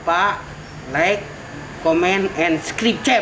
lupa like, comment, and subscribe.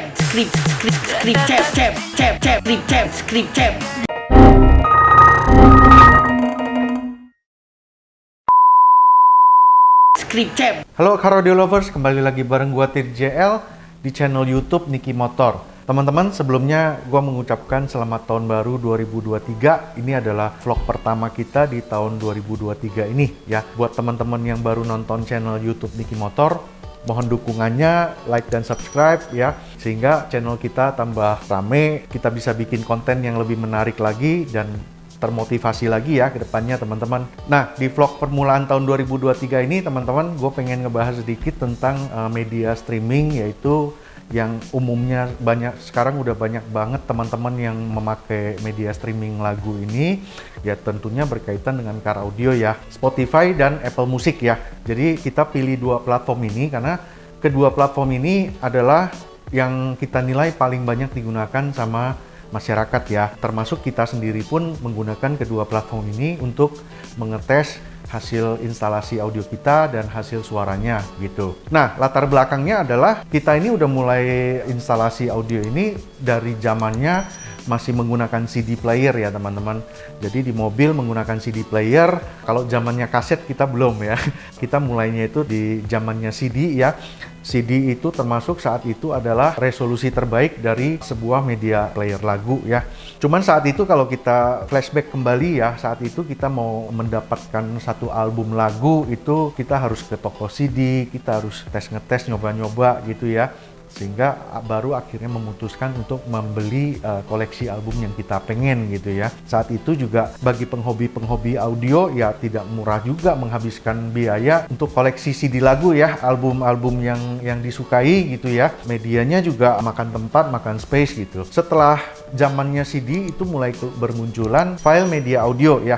Halo Car Audio Lovers, kembali lagi bareng gua TJL di channel YouTube Niki Motor. Teman-teman, sebelumnya gua mengucapkan selamat tahun baru 2023. Ini adalah vlog pertama kita di tahun 2023 ini ya. Buat teman-teman yang baru nonton channel YouTube Niki Motor, mohon dukungannya, like dan subscribe ya, sehingga channel kita tambah rame, kita bisa bikin konten yang lebih menarik lagi dan termotivasi lagi ya ke depannya teman-teman. Nah, di vlog permulaan tahun 2023 ini teman-teman, gue pengen ngebahas sedikit tentang media streaming, yaitu yang umumnya sekarang udah banyak banget teman-teman yang memakai media streaming lagu ini, ya tentunya berkaitan dengan Car Audio ya, Spotify dan Apple Music ya. Jadi kita pilih dua platform ini karena kedua platform ini adalah yang kita nilai paling banyak digunakan sama masyarakat ya, termasuk kita sendiri pun menggunakan kedua platform ini untuk mengetes hasil instalasi audio kita dan hasil suaranya gitu. Nah, latar belakangnya adalah kita ini udah mulai instalasi audio ini dari zamannya masih menggunakan CD player ya teman-teman. Jadi di mobil menggunakan CD player, kalau zamannya kaset kita belum ya. Kita mulainya itu di zamannya CD ya. CD itu termasuk saat itu adalah resolusi terbaik dari sebuah media player lagu ya. Cuman saat itu kalau kita flashback kembali ya, saat itu kita mau mendapatkan satu album lagu itu kita harus ke toko CD, kita harus ngetes nyoba-nyoba gitu ya. Sehingga baru akhirnya memutuskan untuk membeli koleksi album yang kita pengen gitu ya. Saat itu juga bagi penghobi audio ya tidak murah juga menghabiskan biaya untuk koleksi CD lagu ya, album-album yang disukai gitu ya. Medianya juga makan tempat, makan space gitu. Setelah zamannya CD itu mulai bermunculan file media audio ya.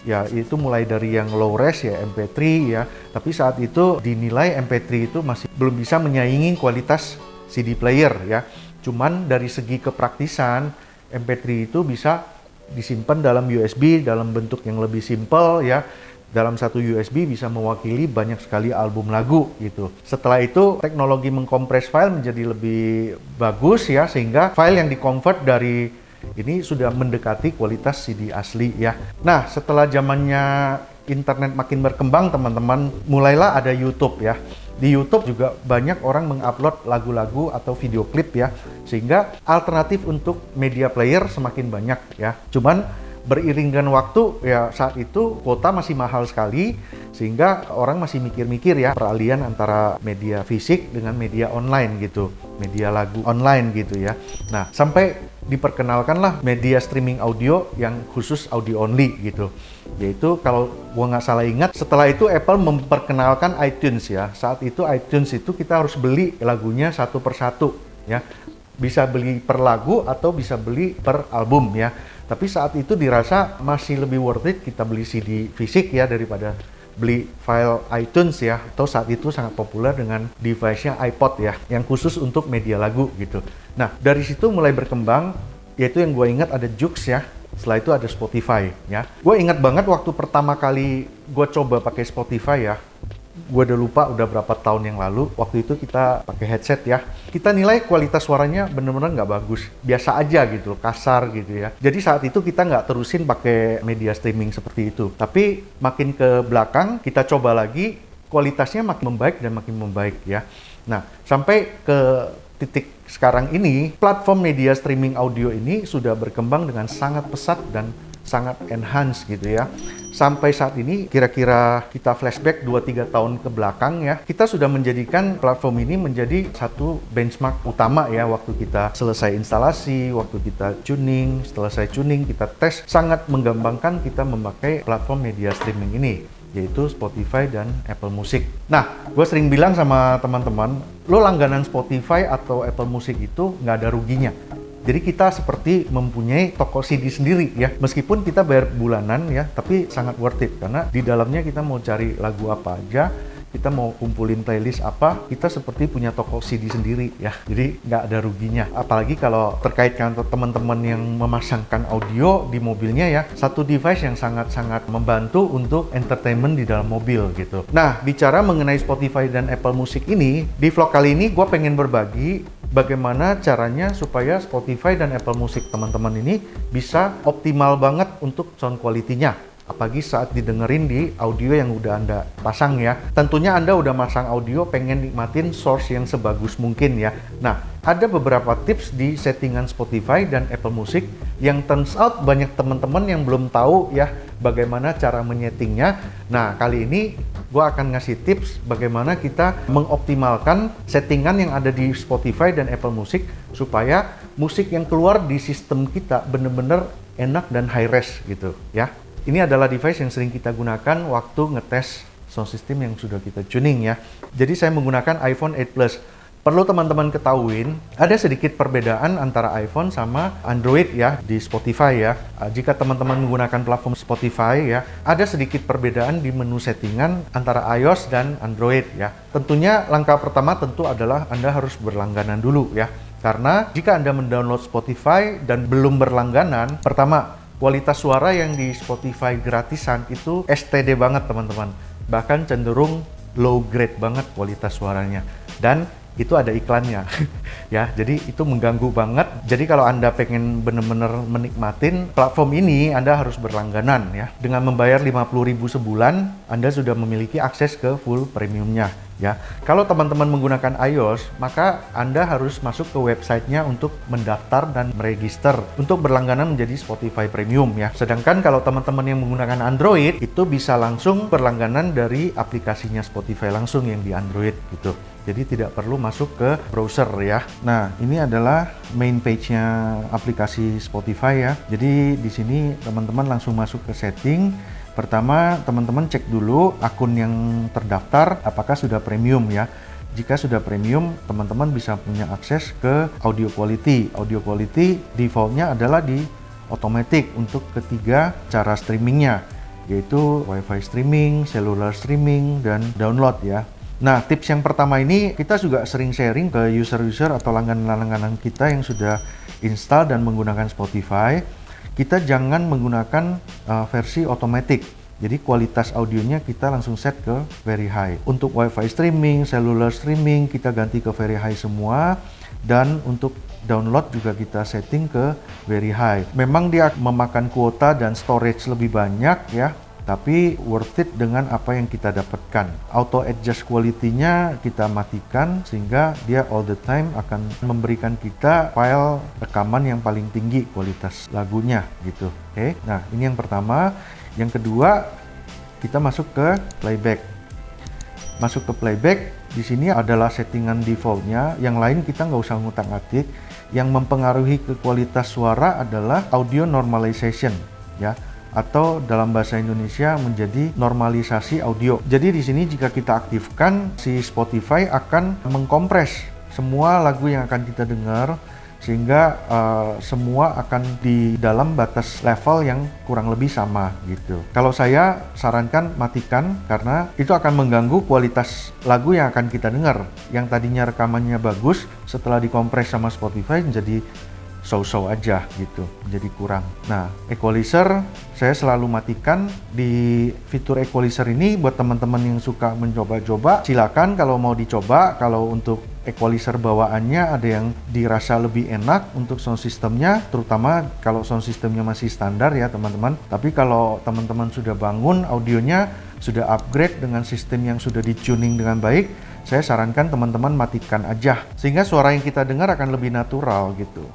Ya, itu mulai dari yang low res ya, MP3 ya. Tapi saat itu dinilai MP3 itu masih belum bisa menyaingi kualitas CD player ya. Cuman dari segi kepraktisan, MP3 itu bisa disimpan dalam USB dalam bentuk yang lebih simpel ya. Dalam satu USB bisa mewakili banyak sekali album lagu gitu. Setelah itu teknologi mengkompres file menjadi lebih bagus ya, sehingga file yang di-convert dari ini sudah mendekati kualitas CD asli ya. Nah, setelah zamannya internet makin berkembang teman-teman, mulailah ada YouTube ya. Di YouTube juga banyak orang mengupload lagu-lagu atau video klip ya, sehingga alternatif untuk media player semakin banyak ya. Cuman beriring dengan waktu ya, saat itu kuota masih mahal sekali, sehingga orang masih mikir-mikir ya peralihan antara media fisik dengan media online gitu, media lagu online gitu ya. Nah, sampai diperkenalkanlah media streaming audio yang khusus audio only gitu. Yaitu kalau gua nggak salah ingat, setelah itu Apple memperkenalkan iTunes ya. Saat itu iTunes itu kita harus beli lagunya satu persatu ya. Bisa beli per lagu atau bisa beli per album ya. Tapi saat itu dirasa masih lebih worth it kita beli CD fisik ya daripada beli file iTunes ya. Atau saat itu sangat populer dengan device-nya iPod ya, yang khusus untuk media lagu gitu. Nah, dari situ mulai berkembang, yaitu yang gue ingat ada Joox ya. Setelah itu ada Spotify ya. Gue ingat banget waktu pertama kali gue coba pakai Spotify ya. Gue udah lupa udah berapa tahun yang lalu. Waktu itu kita pakai headset ya. Kita nilai kualitas suaranya bener-bener nggak bagus. Biasa aja gitu, kasar gitu ya. Jadi saat itu kita nggak terusin pakai media streaming seperti itu. Tapi makin ke belakang kita coba lagi, kualitasnya makin membaik ya. Nah, sampai ke titik sekarang ini, platform media streaming audio ini sudah berkembang dengan sangat pesat dan sangat enhance gitu ya. Sampai saat ini kira-kira kita flashback 2-3 tahun ke belakang ya, kita sudah menjadikan platform ini menjadi satu benchmark utama ya. Waktu kita selesai instalasi, waktu kita tuning, selesai tuning kita tes, sangat menggampangkan kita memakai platform media streaming ini, yaitu Spotify dan Apple Music. Nah, gue sering bilang sama teman-teman, lo langganan Spotify atau Apple Music itu nggak ada ruginya. Jadi kita seperti mempunyai toko CD sendiri ya. Meskipun kita bayar bulanan ya, tapi sangat worth it. Karena di dalamnya kita mau cari lagu apa aja, kita mau kumpulin playlist apa, kita seperti punya toko CD sendiri ya. Jadi nggak ada ruginya. Apalagi kalau terkait dengan teman-teman yang memasangkan audio di mobilnya ya, satu device yang sangat-sangat membantu untuk entertainment di dalam mobil gitu. Nah, bicara mengenai Spotify dan Apple Music ini, di vlog kali ini gue pengen berbagi bagaimana caranya supaya Spotify dan Apple Music teman-teman ini bisa optimal banget untuk sound quality-nya. Apalagi saat didengerin di audio yang udah Anda pasang ya. Tentunya Anda udah masang audio, pengen nikmatin source yang sebagus mungkin ya. Nah, ada beberapa tips di settingan Spotify dan Apple Music yang turns out banyak teman-teman yang belum tahu ya bagaimana cara menyetingnya. Nah, kali ini gue akan ngasih tips bagaimana kita mengoptimalkan settingan yang ada di Spotify dan Apple Music supaya musik yang keluar di sistem kita bener-bener enak dan high res gitu ya. Ini adalah device yang sering kita gunakan waktu ngetes sound system yang sudah kita tuning ya. Jadi saya menggunakan iPhone 8 Plus. Perlu teman-teman ketahuin, ada sedikit perbedaan antara iPhone sama Android ya di Spotify ya. Jika teman-teman menggunakan platform Spotify ya, ada sedikit perbedaan di menu settingan antara iOS dan Android ya. Tentunya langkah pertama tentu adalah Anda harus berlangganan dulu ya. Karena jika Anda mendownload Spotify dan belum berlangganan, pertama, kualitas suara yang di Spotify gratisan itu STD banget teman-teman. Bahkan cenderung low grade banget kualitas suaranya. Dan itu ada iklannya ya, jadi itu mengganggu banget. Jadi kalau Anda pengen bener-bener menikmatin platform ini, Anda harus berlangganan ya. Dengan membayar 50.000 sebulan, Anda sudah memiliki akses ke full premiumnya ya. Kalau teman-teman menggunakan iOS, maka Anda harus masuk ke websitenya untuk mendaftar dan meregister untuk berlangganan menjadi Spotify Premium ya. Sedangkan kalau teman-teman yang menggunakan Android, itu bisa langsung berlangganan dari aplikasinya Spotify langsung yang di Android gitu. Jadi tidak perlu masuk ke browser ya. Nah, ini adalah main page-nya aplikasi Spotify ya. Jadi di sini teman-teman langsung masuk ke setting. Pertama, teman-teman cek dulu akun yang terdaftar apakah sudah premium ya. Jika sudah premium, teman-teman bisa punya akses ke audio quality. Audio quality default-nya adalah di automatic untuk ketiga cara streamingnya, yaitu Wi-Fi streaming, cellular streaming, dan download ya. Nah, tips yang pertama ini kita juga sering sharing ke user-user atau langganan-langganan kita yang sudah install dan menggunakan Spotify. Kita jangan menggunakan versi automatic. Jadi kualitas audionya kita langsung set ke very high. Untuk Wi-Fi streaming, cellular streaming kita ganti ke very high semua. Dan untuk download juga kita setting ke very high. Memang dia memakan kuota dan storage lebih banyak ya, tapi worth it dengan apa yang kita dapatkan. Auto adjust quality-nya kita matikan sehingga dia all the time akan memberikan kita file rekaman yang paling tinggi kualitas lagunya gitu. Oke. Nah, ini yang pertama. Yang kedua, kita masuk ke playback. Masuk ke playback, di sini adalah settingan default-nya. Yang lain kita nggak usah ngutak-ngatik. Yang mempengaruhi ke kualitas suara adalah audio normalization ya, atau dalam bahasa Indonesia menjadi normalisasi audio. Jadi di sini jika kita aktifkan, si Spotify akan mengkompres semua lagu yang akan kita dengar sehingga semua akan di dalam batas level yang kurang lebih sama gitu. Kalau saya sarankan matikan karena itu akan mengganggu kualitas lagu yang akan kita dengar. Yang tadinya rekamannya bagus, setelah dikompres sama Spotify menjadi so-so aja gitu, jadi kurang. Nah, equalizer saya selalu matikan. Di fitur equalizer ini buat teman-teman yang suka mencoba-coba, silakan kalau mau dicoba. Kalau untuk equalizer bawaannya ada yang dirasa lebih enak untuk sound systemnya, terutama kalau sound systemnya masih standar ya teman-teman. Tapi kalau teman-teman sudah bangun audionya, sudah upgrade dengan sistem yang sudah di-tuning dengan baik, saya sarankan teman-teman matikan aja sehingga suara yang kita dengar akan lebih natural gitu.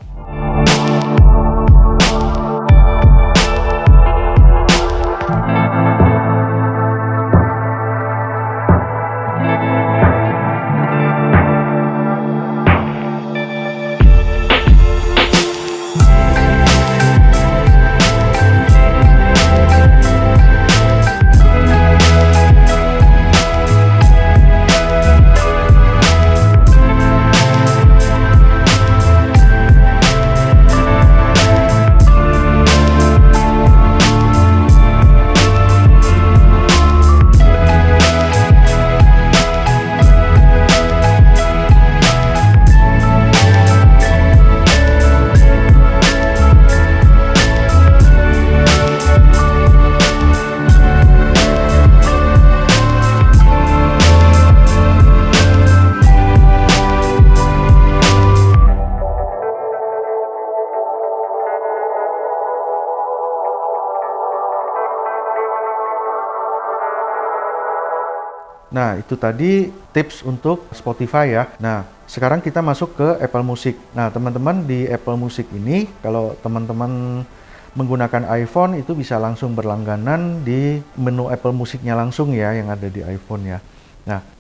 Nah, itu tadi tips untuk Spotify ya. Nah, sekarang kita masuk ke Apple Music. Nah, teman-teman di Apple Music ini, kalau teman-teman menggunakan iPhone itu bisa langsung berlangganan di menu Apple Music-nya langsung ya, yang ada di iPhone ya.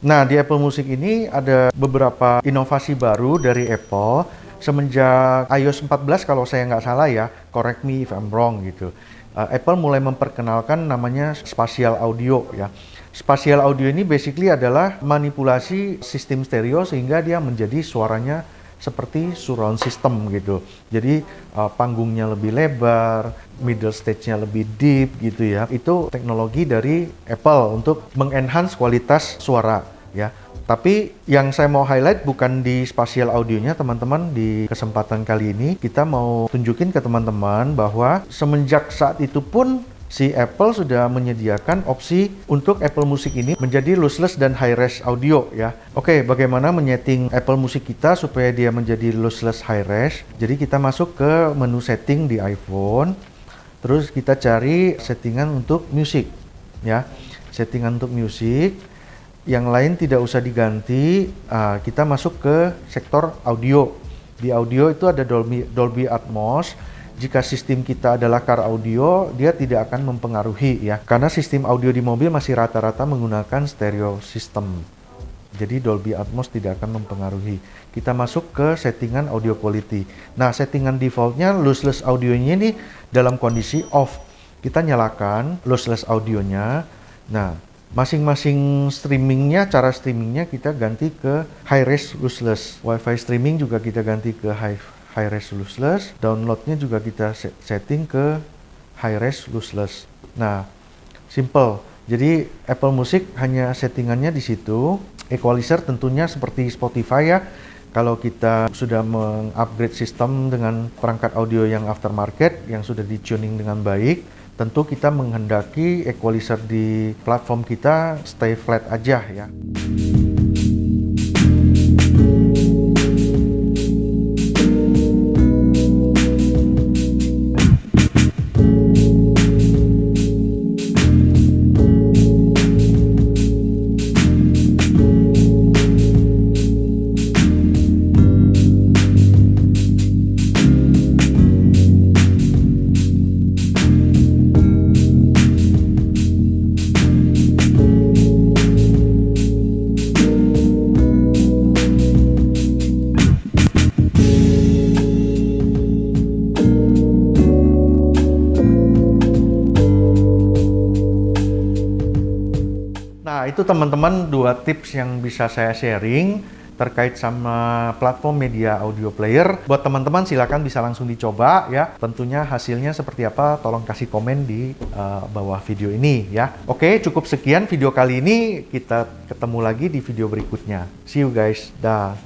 Nah, di Apple Music ini ada beberapa inovasi baru dari Apple semenjak iOS 14 kalau saya nggak salah ya, correct me if I'm wrong gitu. Apple mulai memperkenalkan namanya spatial audio ya. Spatial audio ini basically adalah manipulasi sistem stereo sehingga dia menjadi suaranya seperti surround system gitu. Jadi panggungnya lebih lebar, middle stage-nya lebih deep gitu ya. Itu teknologi dari Apple untuk mengenhance kualitas suara ya. Tapi yang saya mau highlight bukan di spatial audionya teman-teman. Di kesempatan kali ini kita mau tunjukin ke teman-teman bahwa semenjak saat itu pun si Apple sudah menyediakan opsi untuk Apple Music ini menjadi lossless dan high-res audio ya. Oke, bagaimana menyeting Apple Music kita supaya dia menjadi lossless high-res? Jadi kita masuk ke menu setting di iPhone, terus kita cari settingan untuk music ya. Settingan untuk music, yang lain tidak usah diganti. Kita masuk ke sektor audio. Di audio itu ada Dolby Atmos. Jika sistem kita adalah car audio, dia tidak akan mempengaruhi ya, karena sistem audio di mobil masih rata-rata menggunakan stereo system. Jadi Dolby Atmos tidak akan mempengaruhi. Kita masuk ke settingan audio quality. Nah, settingan defaultnya lossless audionya ini dalam kondisi off. Kita nyalakan lossless audionya. Nah, masing-masing streamingnya, cara streamingnya kita ganti ke high-res lossless. Wi-Fi streaming juga kita ganti ke high-res lossless, downloadnya juga kita setting ke high-res lossless. Nah, simple. Jadi Apple Music hanya settingannya di situ. Equalizer tentunya seperti Spotify ya. Kalau kita sudah mengupgrade sistem dengan perangkat audio yang aftermarket yang sudah di-tuning dengan baik, tentu kita menghendaki equalizer di platform kita stay flat aja ya. Nah, itu teman-teman dua tips yang bisa saya sharing terkait sama platform media audio player. Buat teman-teman silakan bisa langsung dicoba ya. Tentunya hasilnya seperti apa tolong kasih komen di bawah video ini ya. Oke, cukup sekian video kali ini. Kita ketemu lagi di video berikutnya. See you guys. Dah.